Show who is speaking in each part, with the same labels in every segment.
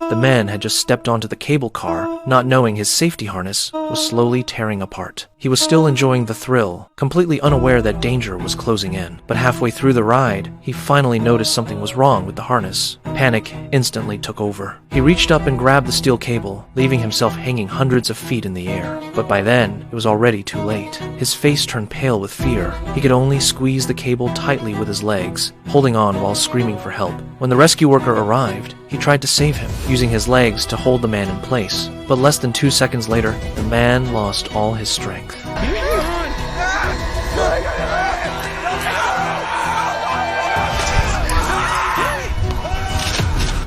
Speaker 1: The man had just stepped onto the cable car, not knowing his safety harness was slowly tearing apart. He was still enjoying the thrill, completely unaware that danger was closing in. But halfway through the ride, he finally noticed something was wrong with the harness. Panic instantly took over. He reached up and grabbed the steel cable, leaving himself hanging hundreds of feet in the air. But by then, it was already too late. His face turned pale with fear. He could only squeeze the cable tightly with his legs, holding on while screaming for help. When the rescue worker arrived, he tried to save him, using his legs to hold the man in place. But less than 2 seconds later, the man lost all his strength.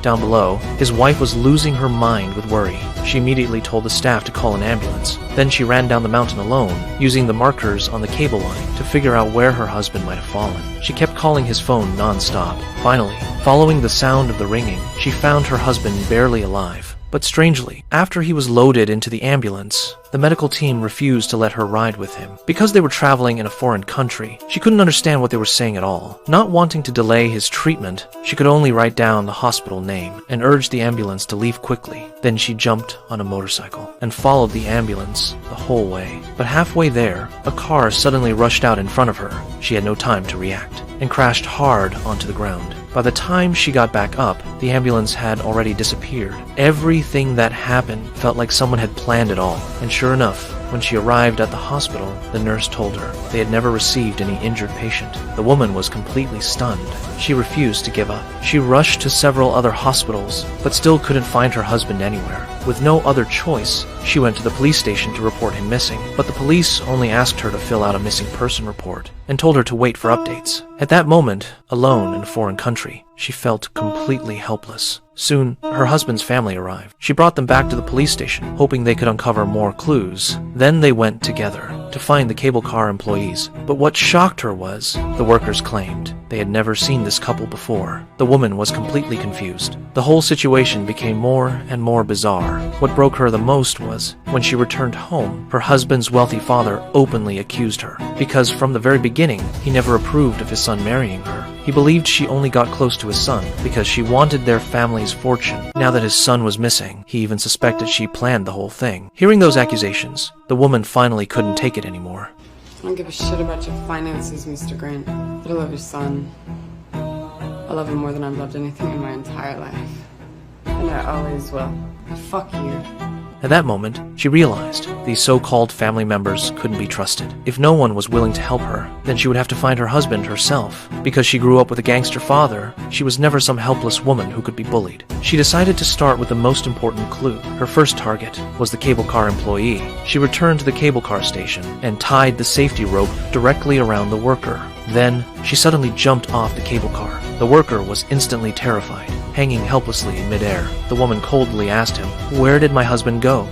Speaker 1: Down below, his wife was losing her mind with worry. She immediately told the staff to call an ambulance. Then she ran down the mountain alone, using the markers on the cable line to figure out where her husband might have fallen. She kept calling his phone non-stop. Finally, following the sound of the ringing, she found her husband barely alive. But strangely, after he was loaded into the ambulance, the medical team refused to let her ride with him. Because they were traveling in a foreign country, she couldn't understand what they were saying at all. Not wanting to delay his treatment, she could only write down the hospital name and urged the ambulance to leave quickly. Then she jumped on a motorcycle and followed the ambulance the whole way. But halfway there, a car suddenly rushed out in front of her. She had no time to react and crashed hard onto the ground. By the time she got back up, the ambulance had already disappeared. Everything that happened felt like someone had planned it all. And sure enough, when she arrived at the hospital, the nurse told her they had never received any injured patient. The woman was completely stunned. She refused to give up. She rushed to several other hospitals, but still couldn't find her husband anywhere. With no other choice, she went to the police station to report him missing, but the police only asked her to fill out a missing person report and told her to wait for updates. At that moment, alone in a foreign country, she felt completely helpless. Soon, her husband's family arrived. She brought them back to the police station, hoping they could uncover more clues. Then they went together to find the cable car employees. But what shocked her was, the workers claimed they had never seen this couple before. The woman was completely confused. The whole situation became more and more bizarre. What broke her the most was, when she returned home, her husband's wealthy father openly accused her, because from the very beginning, he never approved of his son marrying her. He believed she only got close to his son because she wanted their family's fortune. Now that his son was missing, he even suspected she planned the whole thing. Hearing those accusations, the woman finally couldn't take it anymore.
Speaker 2: I don't give a shit about your finances, Mr. Grant. But I love your son. I love him more than I've loved anything in my entire life. And I always will. Fuck you.
Speaker 1: At that moment, she realized these so-called family members couldn't be trusted. If no one was willing to help her, then she would have to find her husband herself. Because she grew up with a gangster father, she was never some helpless woman who could be bullied. She decided to start with the most important clue. Her first target was the cable car employee. She returned to the cable car station and tied the safety rope directly around the worker. Then, she suddenly jumped off the cable car. The worker was instantly terrified, hanging helplessly in midair. The woman coldly asked him, "Where did my husband go?"